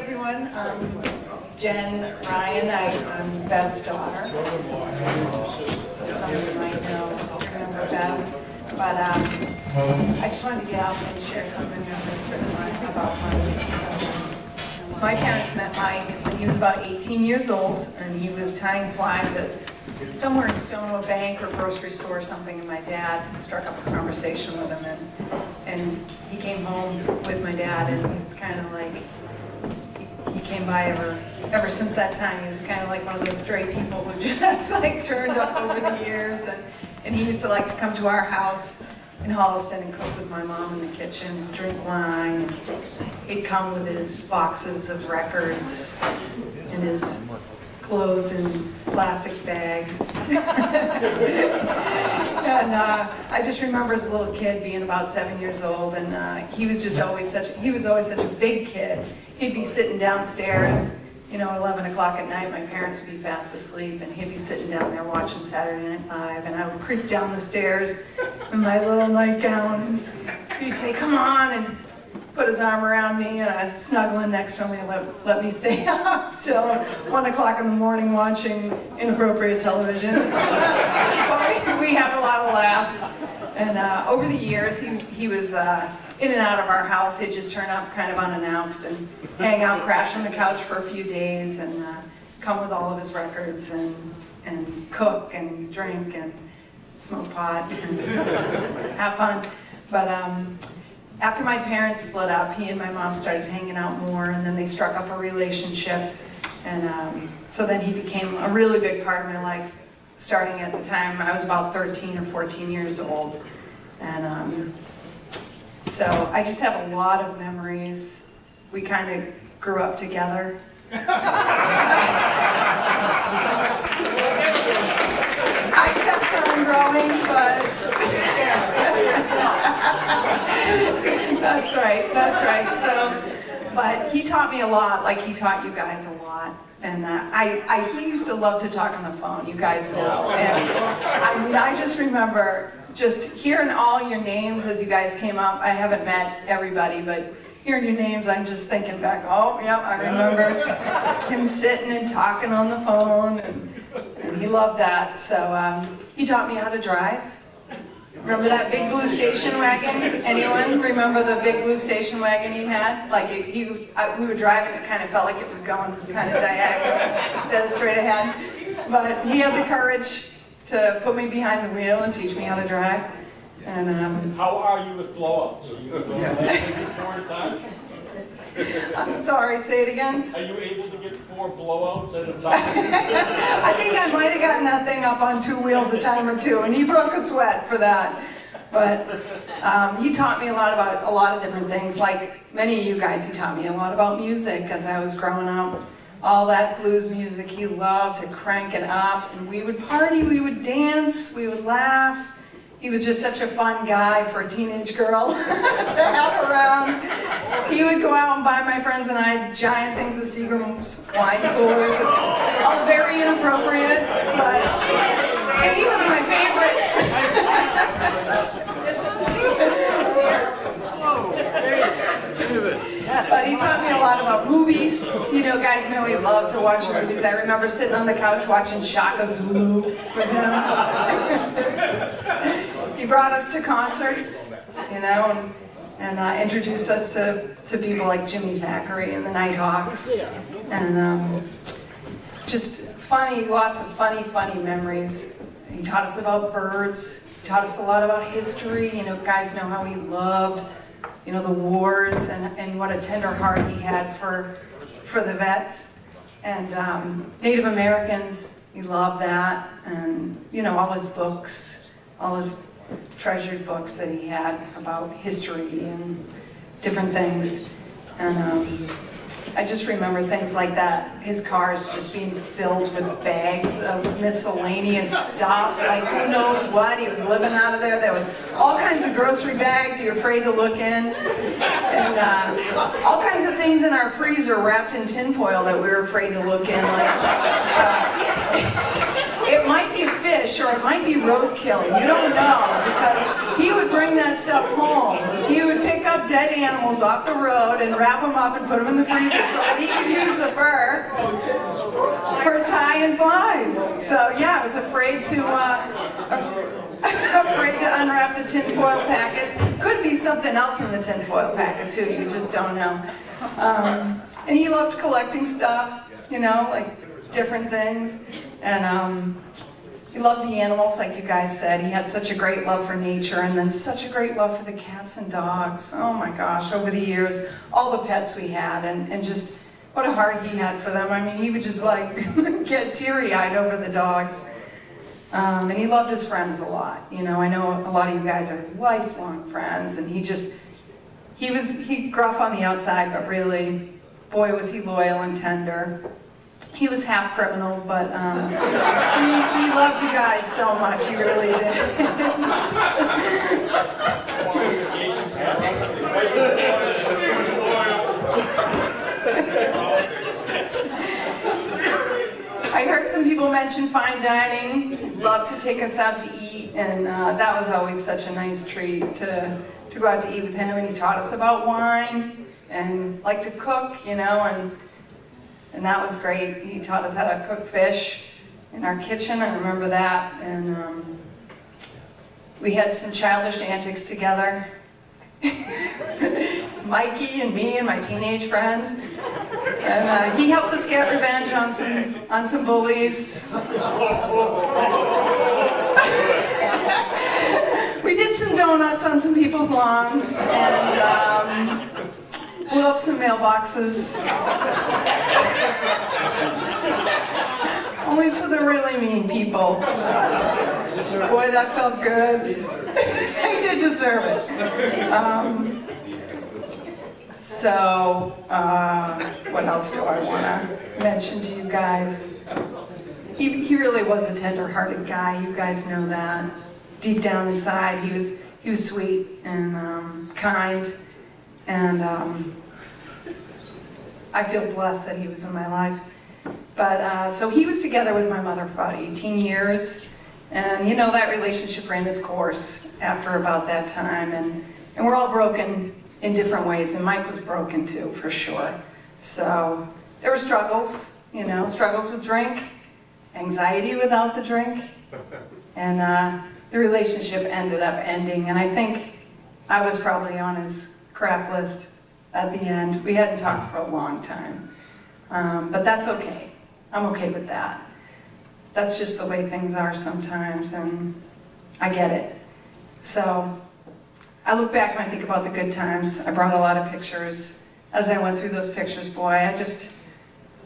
everyone. Jen Ryan, I'm Bev's daughter. So some of you might remember Bev. But I just wanted to get out and share something that was written about Mike. So, my parents met Mike when he was about 18 years old, and he was tying flies at somewhere in Stonewall Bank or grocery store or something, and my dad struck up a conversation with him, and he came home with my dad, and he was kind of like, he came by ever since that time. He was kind of like one of those stray people who just like turned up over the years, and he used to like to come to our house in Holliston and cook with my mom in the kitchen, drink wine, and he'd come with his boxes of records and his clothes in plastic bags. And I just remember as a little kid being about 7 years old, and he was always such a big kid. He'd be sitting downstairs, 11 o'clock at night, my parents would be fast asleep, and he'd be sitting down there watching Saturday Night Live, and I would creep down the stairs in my little nightgown, and he'd say, "Come on," and put his arm around me, and I'd snuggle in next to him and let me stay up till 1 o'clock in the morning watching inappropriate television. But we had a lot of laughs, and over the years, he was in and out of our house. He'd just turn up kind of unannounced and hang out, crash on the couch for a few days, and come with all of his records and cook and drink and smoke pot and have fun. But after my parents split up, he and my mom started hanging out more, and then they struck up a relationship, and so then he became a really big part of my life, starting at the time I was about 13 or 14 years old. And so I just have a lot of memories. We kind of grew up together. I kept on growing, but that's right. So, but he taught me a lot, like he taught you guys a lot. And he used to love to talk on the phone, you guys know. And I just remember just hearing all your names as you guys came up. I haven't met everybody, but hearing your names, I'm just thinking back, oh, yeah, I remember him sitting and talking on the phone, and he loved that. So he taught me how to drive. Remember that big blue station wagon? Anyone remember the big blue station wagon he had? Like we were driving, it kind of felt like it was going kind of diagonal instead of straight ahead. But he had the courage to put me behind the wheel and teach me how to drive. And how are you with blow-ups? Are you able to get 4 at a time? I'm sorry, say it again. Are you able to get 4 blowouts at a time? I think I might have gotten that thing up on 2 wheels a time or two, and he broke a sweat for that. But he taught me a lot about a lot of different things. Like many of you guys, he taught me a lot about music as I was growing up. All that blues music, he loved to crank it up, and we would party, we would dance, we would laugh. He was just such a fun guy for a teenage girl to have around. He would go out and buy my friends and I giant things of Seagram's wine coolers. It was all very inappropriate, but and he was my favorite. But he taught me a lot about movies. Guys know he loved to watch movies. I remember sitting on the couch watching Shaka Zulu with him. He brought us to concerts, and introduced us to people like Jimmy Thackeray and the Nighthawks. And just funny, lots of funny memories. He taught us about birds. He taught us a lot about history. Guys know how he loved the wars and what a tender heart he had for the vets. And Native Americans, he loved that. And, all his books, all his treasured books that he had about history and different things. And I just remember things like that. His cars just being filled with bags of miscellaneous stuff, like who knows what. He was living out of there. There was all kinds of grocery bags you're afraid to look in. And all kinds of things in our freezer wrapped in tinfoil that we were afraid to look in. It might be a fish or it might be roadkill. You don't know, because he would bring that stuff home. He would pick up dead animals off the road and wrap them up and put them in the freezer so that he could use the fur for tying flies. So yeah, I was afraid to unwrap the tin foil packets. Could be something else in the tin foil packet too, you just don't know. And he loved collecting stuff, you know, like different things. And he loved the animals, like you guys said. He had such a great love for nature, and then such a great love for the cats and dogs. Oh my gosh, over the years, all the pets we had, and just what a heart he had for them. I mean, he would just like get teary-eyed over the dogs. And he loved his friends a lot. You know, I know a lot of you guys are lifelong friends, and he gruff on the outside, but really, boy, was he loyal and tender. He was half criminal, but he loved you guys so much, he really did. I heard some people mention fine dining. He'd love to take us out to eat, and that was always such a nice treat to go out to eat with him. And he taught us about wine and liked to cook, you know, and that was great. He taught us how to cook fish in our kitchen, I remember that. And we had some childish antics together. Mikey and me and my teenage friends. And he helped us get revenge on some bullies. We did some donuts on some people's lawns, and blew up some mailboxes. Only to the really mean people. Boy, that felt good. I did deserve it. What else do I want to mention to you guys? He really was a tender-hearted guy. You guys know that. Deep down inside, he was sweet and kind. And I feel blessed that he was in my life. But so he was together with my mother for about 18 years. And you know, that relationship ran its course after about that time. And we're all broken in different ways. And Mike was broken too, for sure. So there were struggles, you know, struggles with drink, anxiety without the drink. And the relationship ended up ending. And I think I was probably on his crap list at the end. We hadn't talked for a long time. But that's okay. I'm okay with that. That's just the way things are sometimes, and I get it. So I look back and I think about the good times. I brought a lot of pictures. As I went through those pictures, boy, I just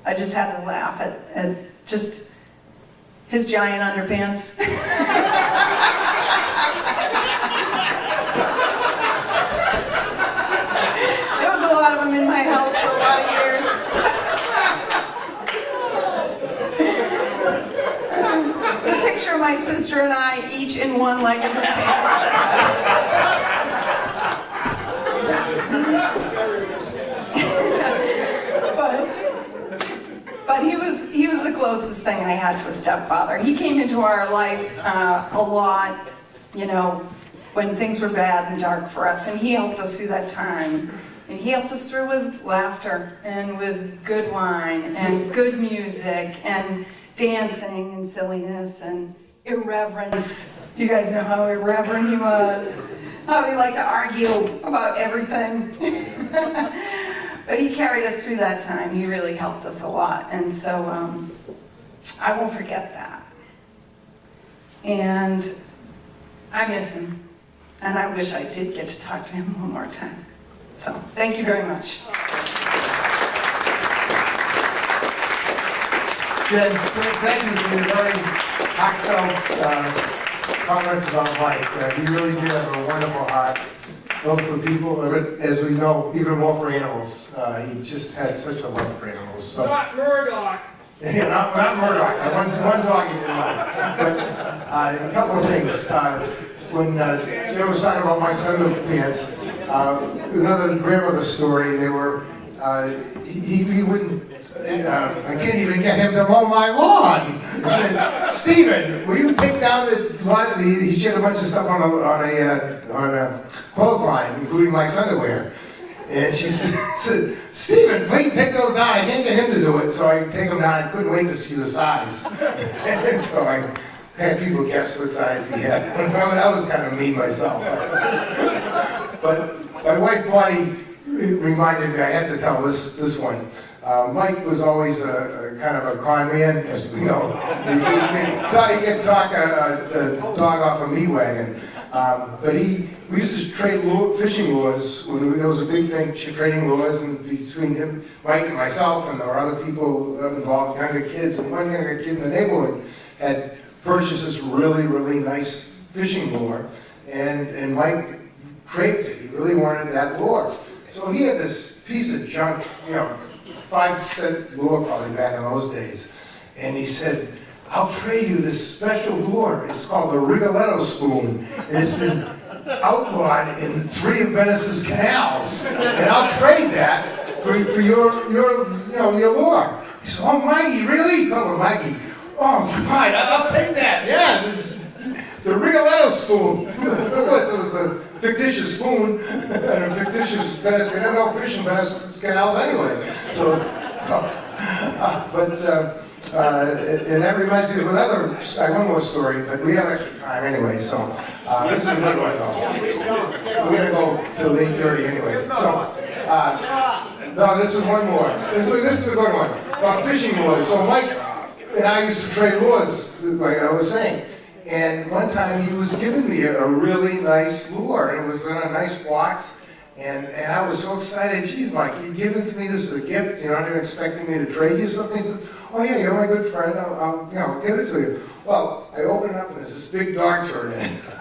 had to laugh at just his giant underpants. There was a lot of them in my house for a lot of years. The picture of my sister and I, each in one leg of his pants. But he was the closest thing I had to a stepfather. He came into our life a lot, you know, when things were bad and dark for us, and he helped us through that time. And he helped us through with laughter and with good wine and good music and dancing and silliness and irreverence. You guys know how irreverent he was. How he liked to argue about everything. But he carried us through that time. He really helped us a lot. And so I won't forget that. And I miss him. And I wish I did get to talk to him one more time. So thank you very much. Jen, thank you for your very heartfelt comments about Mike. He really did have a wonderful heart, both for people, as we know, even more for animals. He just had such a love for animals. So. Not Murdoch. Yeah, not Murdoch. One dog he didn't like. But a couple of things. When they were talking about Mike's underpants, another grandmother story, they were he wouldn't, I can't even get him to mow my lawn. Stephen, will you take down the lawn? He shed a bunch of stuff on a clothesline, including Mike's underwear. And she said, Stephen, please take those down. I can't get him to do it. So I take them down. I couldn't wait to see the size. And so I had people guess what size he had. I was kind of mean myself. But my wife, Bonnie, reminded me, I had to tell this one. Mike was always a kind of a con man, as we know. He could talk a dog off a meat wagon. But we used to trade fishing lures when there was a big thing, trading lures, and between him, Mike and myself, and there were other people involved, younger kids. And one younger kid in the neighborhood had purchased this really, really nice fishing lure, and Mike craved it. He really wanted that lure. So he had this piece of junk, 5-cent lure probably back in those days. And he said, I'll trade you this special lure. It's called the Rigoletto spoon. And it's been outlawed in 3 of Venice's canals. And I'll trade that for your lure. He said, oh, Maggie, really? Oh, Maggie. Oh, God, I'll take that. Yeah, the Rigoletto spoon. Of course, it was a fictitious spoon and a fictitious Venice canal. No fish in Venice's canals anyway. And that reminds me of another, one more story, but we have extra time anyway, so this is a good one though. We're going to go till 8:30 anyway. So, no, this is one more. This is a good one. About fishing lures. So Mike and I used to trade lures, like I was saying. And one time he was giving me a really nice lure, and it was in a nice box. And I was so excited. Geez, Mike, you giving to me this as a gift? You're not even expecting me to trade you something? He said, oh yeah, you're my good friend. I'll give it to you. Well, I open it up and there's this big dog turd in it. So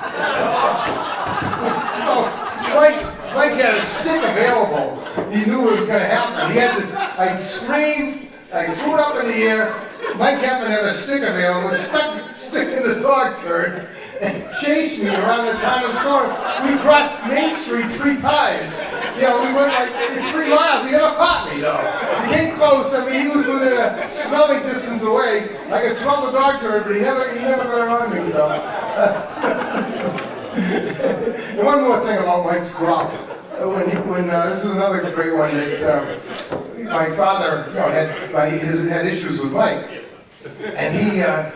Mike had a stick available. He knew it was going to happen. He had this. I screamed. I threw it up in the air. Mike happened to have a stick available, stuck the stick in the dog turd, and chased me around the town of Ciroli. We crossed Main Street 3 times. We went like 3 miles. He never caught me, though. He came close. I mean, he was within a smelling distance away. I could smell the dog turd, but he never got around me, so. And one more thing about Mike's growl. This is another great one that my father had issues with Mike, and he had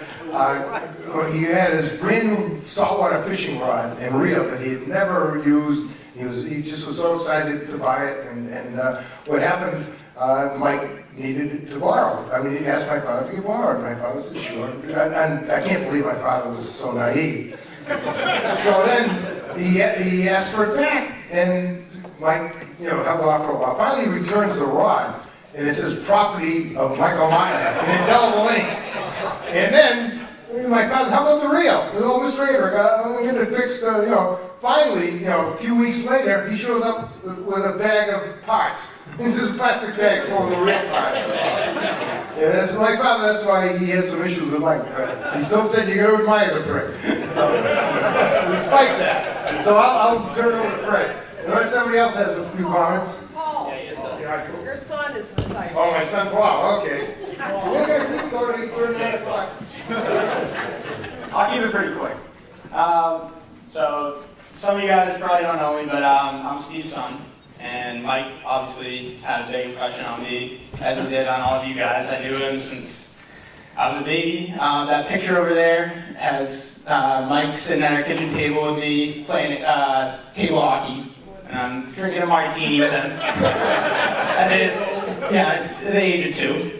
his brand new saltwater fishing rod and reel that he had never used. He just was so excited to buy it, and what happened? Mike needed it to borrow. I mean, he asked my father if he could borrow it. My father said sure. And I can't believe my father was so naive. So then he asked for it back, and Mike, held off for a while. Finally, he returns the rod, and it says "property of Michael Martinek" in indelible ink. And then my father said, "How about the reel?" Oh, Mr. Andrick, I'm gonna get it fixed. Finally, a few weeks later, he shows up with a bag of parts. This plastic bag full of real parts. And that's my father. That's why he had some issues with Mike. But he still said you got to admire the prick. So, despite that, so I'll turn it over to Fred. Unless somebody else has a few comments. Paul, your son is reciting. Oh, my son Paul. Okay. We can go to 8:30, 9 o'clock. I'll keep it pretty quick. So, some of you guys probably don't know me, but I'm Steve's son. And Mike obviously had a big impression on me, as he did on all of you guys. I knew him since I was a baby. That picture over there has Mike sitting at our kitchen table with me playing table hockey. And I'm drinking a martini with him. At the age of 2.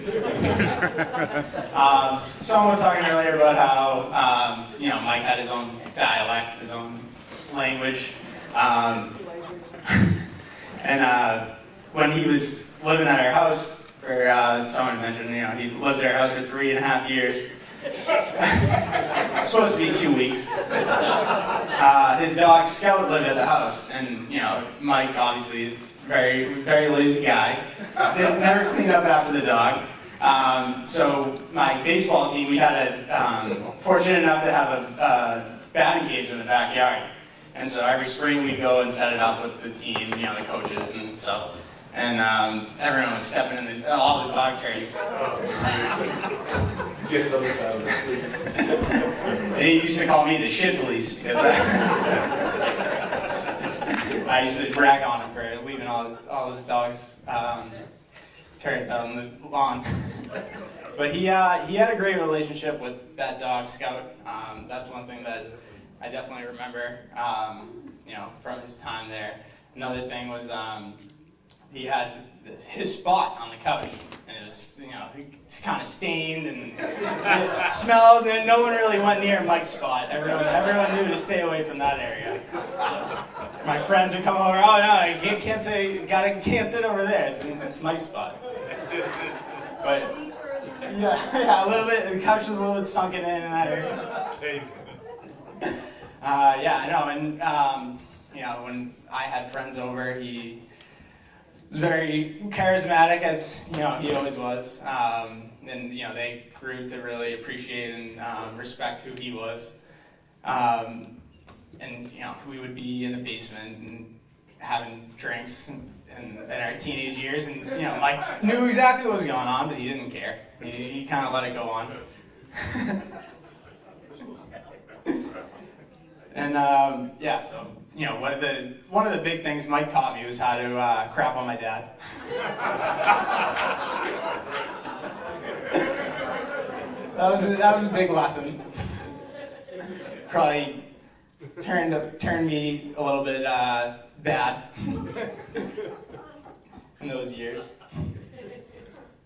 Someone was talking earlier about how Mike had his own dialect, his own language. And when he was living at our house, someone mentioned, he lived at our house for 3.5 years. Supposed to be 2 weeks. His dog Scout lived at the house, and Mike obviously is very, very lazy guy. Never cleaned up after the dog. So my baseball team, we had fortunate enough to have a batting cage in the backyard. And so every spring we'd go and set it up with the team, the coaches and stuff. and everyone was stepping in all the dog trays. Get those out of the streets. They used to call me the shit police because I used to brag on him for leaving all his dogs turrets out on the lawn. But he had a great relationship with that dog, Scout. That's one thing that I definitely remember, from his time there. Another thing was he had his spot on the couch, and it was, it's kind of stained and it smelled, and no one really went near Mike's spot. Everyone knew to stay away from that area. My friends would come over, oh no, you can't sit over there, it's Mike's spot. But yeah, a little bit, the couch was a little bit sunken in that area. I know, and when I had friends over, he was very charismatic, as he always was, and they grew to really appreciate and respect who he was. And we would be in the basement and having drinks in our teenage years, and Mike knew exactly what was going on, but he didn't care. He kind of let it go on. And so one of the big things Mike taught me was how to crap on my dad. That was a big lesson. Probably turned me a little bit bad in those years.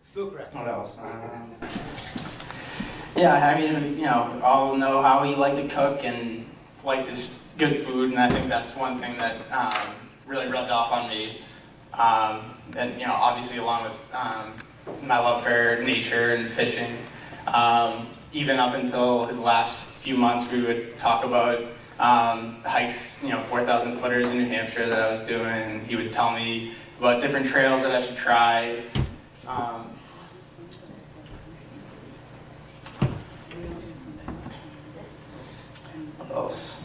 Still crap. What else? All know how he liked to cook and liked his good food, and I think that's one thing that really rubbed off on me. And obviously along with my love for nature and fishing, even up until his last few months, we would talk about the hikes, 4,000 footers in New Hampshire that I was doing, and he would tell me about different trails that I should try. What else?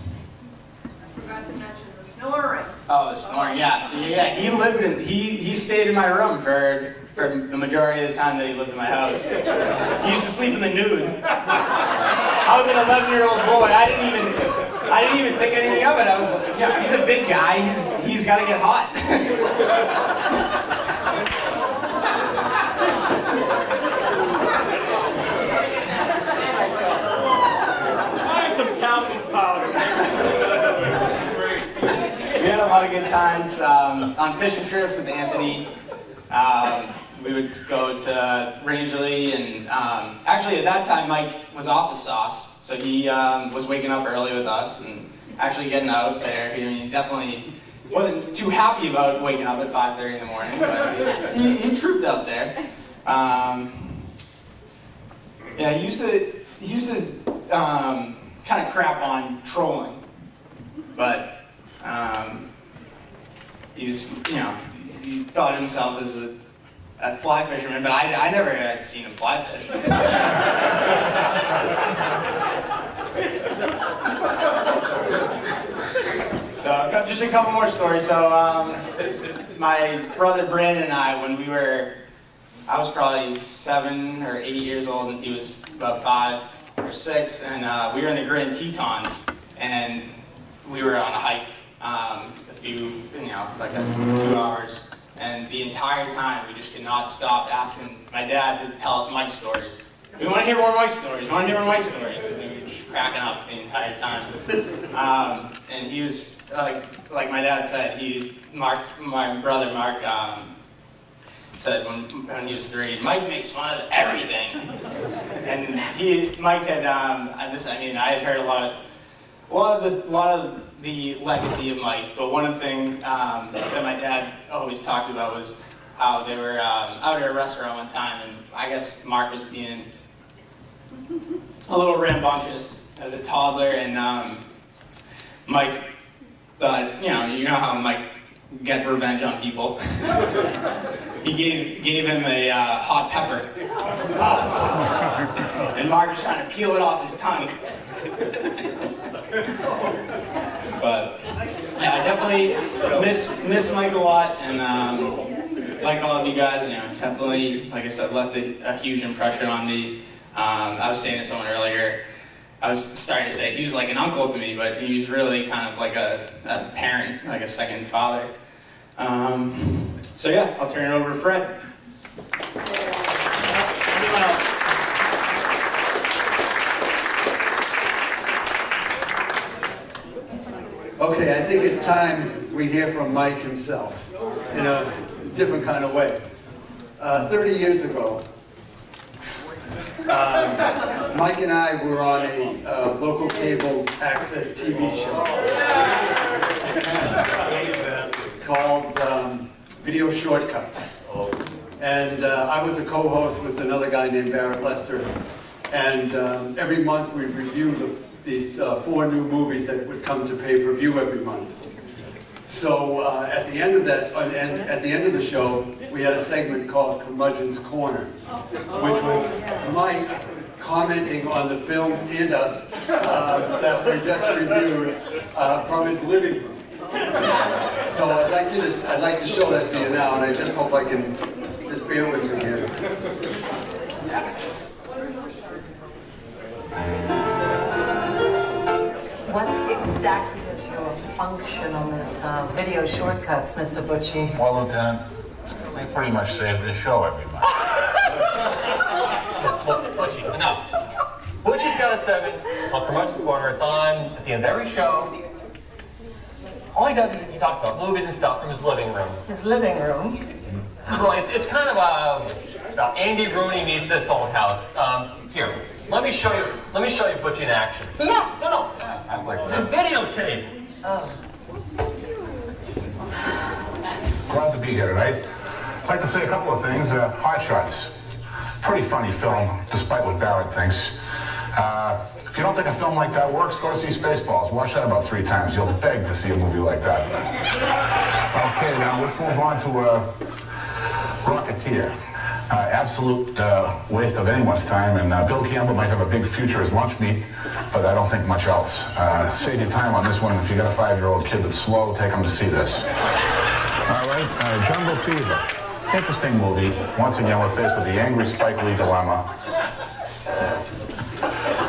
I forgot to mention the snoring. Oh, the snoring, yeah. So he stayed in my room for the majority of the time that he lived in my house. He used to sleep in the nude. I was an 11-year-old boy. I didn't even think anything of it. I was like, he's a big guy. He's got to get hot. We had a lot of good times on fishing trips with Anthony. We would go to Rangeley, and actually at that time Mike was off the sauce, so he was waking up early with us and actually getting out there. He definitely wasn't too happy about waking up at 5:30 in the morning, but he trooped out there. He used to kind of crap on trolling, but he was, he thought of himself as a fly fisherman, but I never had seen him fly fish. So just a couple more stories. So my brother Brandon and I, I was probably 7 or 8 years old, and he was about 5 or 6, and we were in the Grand Tetons, and we were on a hike a few hours, and the entire time we just could not stop asking my dad to tell us Mike stories. We want to hear more Mike stories. We want to hear more Mike stories. And we were just cracking up the entire time. And he was like my dad said. My brother Mark said when he was 3, Mike makes fun of everything. And Mike had I had heard a lot of the legacy of Mike, but one of the things that my dad always talked about was how they were out at a restaurant one time, and I guess Mark was being a little rambunctious as a toddler, and Mike thought, you know how Mike get revenge on people. He gave him a hot pepper, and Mark was trying to peel it off his tongue. But yeah, I definitely miss Mike a lot, and like all of you guys, definitely, like I said, left a huge impression on me. I was saying to someone earlier, I was starting to say he was like an uncle to me, but he was really kind of like a parent, like a second father. So yeah, I'll turn it over to Fred. Anyone else? Okay, I think it's time we hear from Mike himself in a different kind of way. 30 years ago, Mike and I were on a local cable access TV show called Video Shortcuts. And I was a co-host with another guy named Barrett Lester. And every month we'd review these 4 new movies that would come to pay-per-view every month. So at the end of that, at the end of the show, we had a segment called Curmudgeon's Corner, which was Mike commenting on the films and us that were just reviewed from his living room. So I'd like to show that to you now, and I just hope I can just bear with me here. What exactly is your function on this video shortcuts, Mr. Butchie? Well, Lieutenant, we pretty much save this show every month. Look, Butchie, enough. Butchie's got a 7 on Curmudgeon's Corner. It's on at the end of every show. All he does is he talks about movies and stuff from his living room. His living room? Well, it's kind of Andy Rooney meets this old house. Here, let me show you Butchie in action. Yes. No. I'd like The that. videotape. Oh. Glad to be here tonight. I'd like to say a couple of things. Hot Shots. Pretty funny film, despite what Barrett thinks. If you don't think a film like that works, go to see Spaceballs. Watch that about 3 times. You'll beg to see a movie like that. Okay, now let's move on to Rocketeer. Absolute waste of anyone's time, and Bill Campbell might have a big future as lunch meat, but I don't think much else. Save your time on this one. If you got a 5-year-old kid that's slow, take him to see this. All right, Jungle Fever. Interesting movie. Once again, we're faced with the angry Spike Lee dilemma.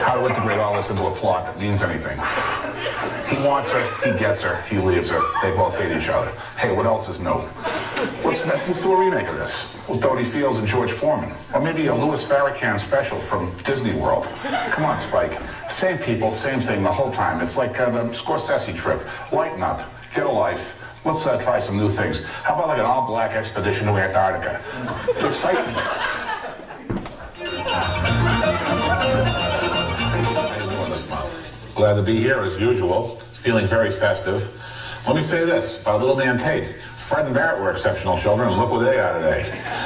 How to integrate all this into a plot that means anything. He wants her, he gets her, he leaves her. They both hate each other. Hey, what else is new? Let's do a remake of this with Dodie Fields and George Foreman. Or maybe a Louis Farrakhan special from Disney World. Come on, Spike. Same people, same thing the whole time. It's like the Scorsese trip. Lighten up, get a life. Let's try some new things. How about like an all-black expedition to Antarctica? To excite me. Glad to be here as usual. Feeling very festive. Let me say this about little man Tate. Fred and Barrett were exceptional children, and look what they are today.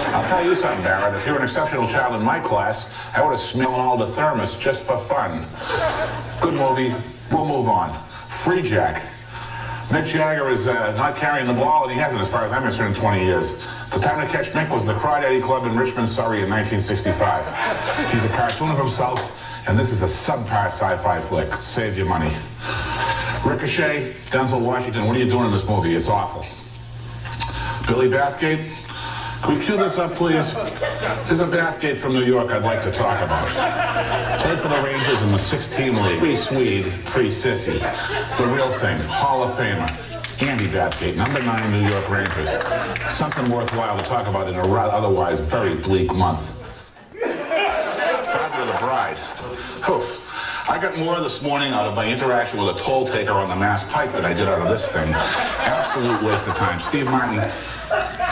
I'll tell you something, Barrett. If you're an exceptional child in my class, I would have smelled all the thermos just for fun. Good movie. We'll move on. Free Jack. Mick Jagger is not carrying the ball, and he hasn't, as far as I'm concerned, in 20 years. The time to catch Mick was the Crawdaddy Club in Richmond, Surrey in 1965. He's a cartoon of himself, and this is a subpar sci-fi flick. Save your money. Ricochet, Denzel Washington, what are you doing in this movie? It's awful. Billy Bathgate, can we cue this up, please? There's a Bathgate from New York I'd like to talk about. Played for the Rangers in the 6-team league. Pre-Swede, pre-Sissy. The real thing, Hall of Famer. Andy Bathgate, number 9 New York Rangers. Something worthwhile to talk about in a otherwise very bleak month. Father of the Bride. I got more this morning out of my interaction with a toll taker on the Mass Pike than I did out of this thing. Absolute waste of time. Steve Martin,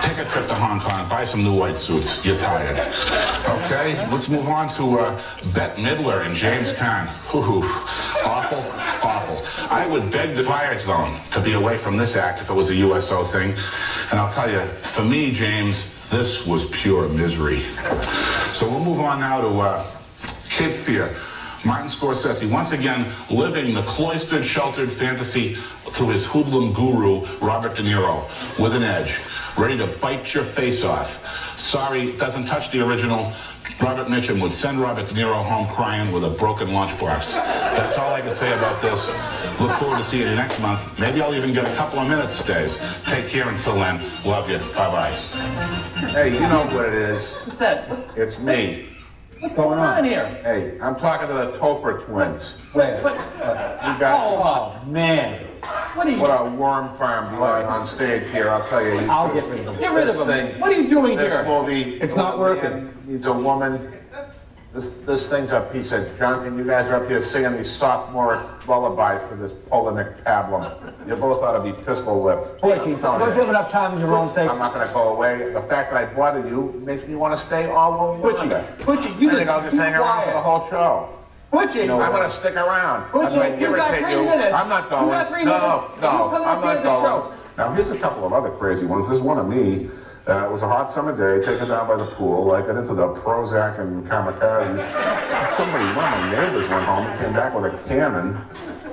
take a trip to Hong Kong, buy some new white suits. You're tired. Okay, let's move on to Bette Midler and James Caan. Awful, awful. I would beg the Fire Zone to be away from this act if it was a USO thing. And I'll tell you, for me, James, this was pure misery. So we'll move on now to Cape Fear. Martin Scorsese, once again, living the cloistered, sheltered fantasy through his hoodlum guru, Robert De Niro, with an edge, ready to bite your face off. Sorry, doesn't touch the original. Robert Mitchum would send Robert De Niro home crying with a broken lunchbox. That's all I can say about this. Look forward to seeing you next month. Maybe I'll even get a couple of minutes, days. Take care until then. Love you. Bye-bye. Hey, you know what it is. What's that? It's me. What's going on here? Hey, I'm talking to the Topper twins. Wait. What? You got Oh, man. What are you? what a worm farm going on stage here, I'll tell you. I'll get rid of him. Get rid of him. Thing, What are you doing this here? movie. It's not working. Needs a woman. This thing's a piece of junk, and you guys are up here singing these sophomore lullabies to this Polinick pablum. You both ought to be pistol-lipped. Courchaine, don't give enough time in your own sake. I'm not gonna go away. The fact that I bothered you makes me want to stay all over. Courchaine, you I think I'll just hang around for the whole show. Courchaine, I'm gonna stick around. I'm Courchaine, gonna you got irritate 3 minutes. I'm not going. You got 3 No, minutes. no, You come I'm up here not to the going. show. Now, here's a couple of other crazy ones. There's one of me. It was a hot summer day, taken down by the pool. I got into the Prozac and kamikazes. Somebody, one of my neighbors went home and came back with a cannon,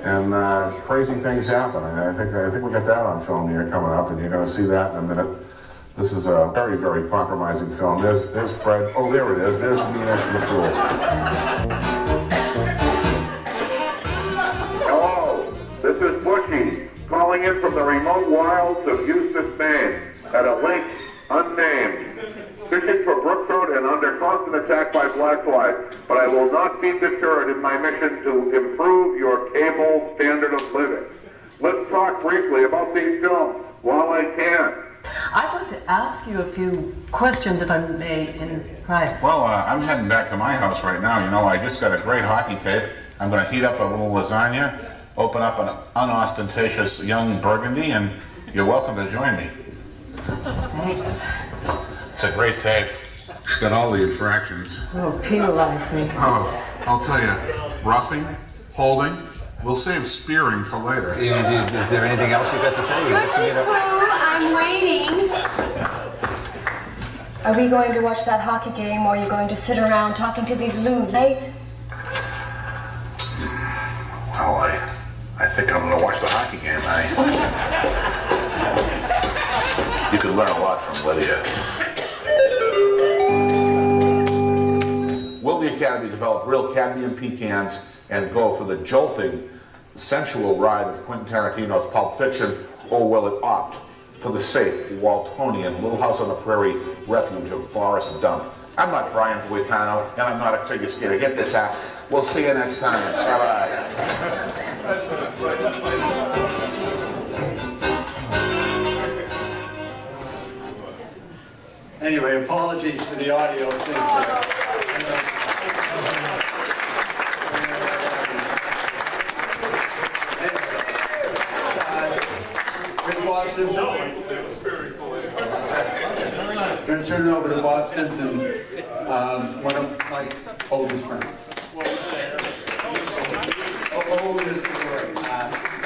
and crazy things happen. I think we got that on film here coming up, and you're going to see that in a minute. This is a very, very compromising film. There's Fred. Oh, there it is. There's me next to the pool. Hello, this is Bushy, calling in from the remote wilds of Houston, Maine, at a lake unnamed, fishing for brook trout and under constant attack by blackfly, but I will not be deterred in my mission to improve your cable standard of living. Let's talk briefly about these films while I can. I'd like to ask you a few questions, if I may, in private. Well, I'm heading back to my house right now. You know, I just got a great hockey tape. I'm going to heat up a little lasagna, open up an unostentatious young burgundy, and you're welcome to join me. Thanks. It's a great tape. It's got all the infractions. Oh, penalize me. Oh, I'll tell you, roughing, holding, we'll save spearing for later. Is there anything else you got to say? I'm waiting. Are we going to watch that hockey game, or are you going to sit around talking to these loons, eh? Well, I think I'm going to watch the hockey game. You could learn a lot from Lydia. Will the Academy develop real cadmium pecans and go for the jolting, sensual ride of Quentin Tarantino's Pulp Fiction, or will it opt for the safe, Waltonian, Little House on the Prairie refuge of Forest Dump? I'm not Brian Boitano, and I'm not a figure skater. Get this out. We'll see you next time. Bye-bye. Anyway, apologies for the audio sync there. Bob Simpson. I'm going to turn it over to Bob Simpson, one of my oldest friends. Oldest story.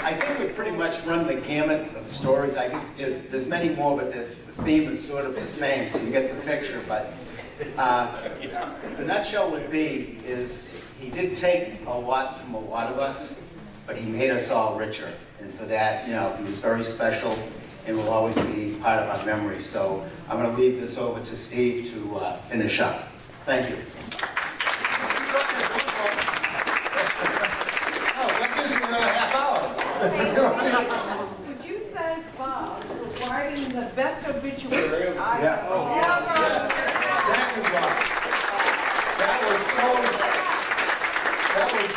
I think we've pretty much run the gamut of stories. I think there's many more, but the theme is sort of the same, so you get the picture. But the nutshell would be is he did take a lot from a lot of us, but he made us all richer. And for that, you know, he was very special and will always be part of our memory. So I'm going to leave this over to Steve to finish up. Thank you. Would you thank Bob for writing the best obituary I've Yeah. ever? Thank you, Bob. That was so, that was,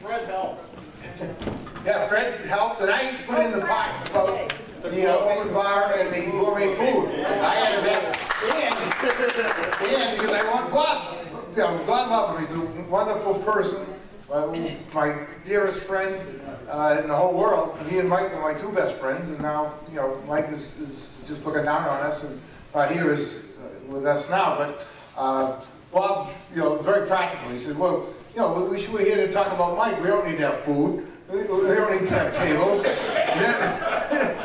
Fred helped. yeah, Fred helped, and I put in the pot about the open bar and the gourmet food. I added that, and because I want Bob, you know, God love him, he's a wonderful person, my dearest friend in the whole world. He and Mike are my two best friends, and now, you know, Mike is just looking down on us, and not here is with us now, but Bob, you know, very practical. He said, well, you know, we're here to talk about Mike. We don't need to have food. We don't need to have tables,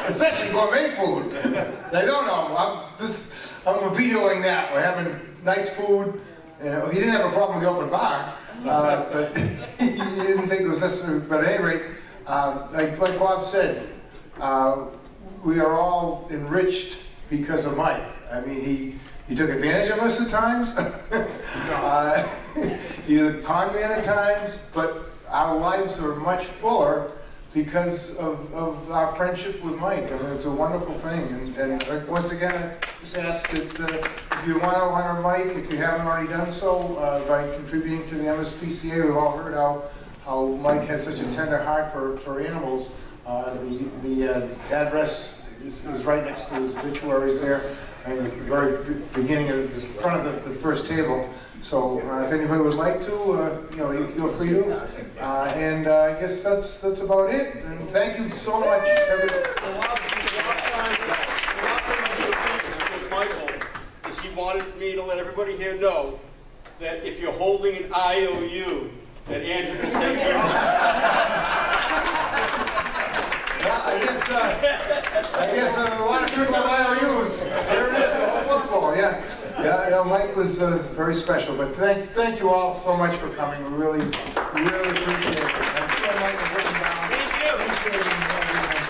especially gourmet food. And I don't know. I'm vetoing that. We're having nice food. You know, he didn't have a problem with the open bar, but he didn't think it was necessary. But at any rate, like Bob said, we are all enriched because of Mike. I mean, he took advantage of us at times. He was a con man at times, but our lives are much fuller because of our friendship with Mike. I mean, it's a wonderful thing. And once again, I just ask that if you want to honor Mike, if you haven't already done so, by contributing to the MSPCA, we've all heard how Mike had such a tender heart for animals. The address is right next to his obituaries there, in the very beginning of the front of the first table. So if anybody would like to, you feel free to. And I guess that's about it. And thank you so much, everybody. Michael, is he wanted me to let everybody here know that if you're holding an IOU, that Andrew can take care of it. I guess a lot of people have IOUs. Yeah, Mike was very special. But thank you all so much for coming. We really appreciate it. I'm sure Mike is looking down. Thank you. Appreciate it.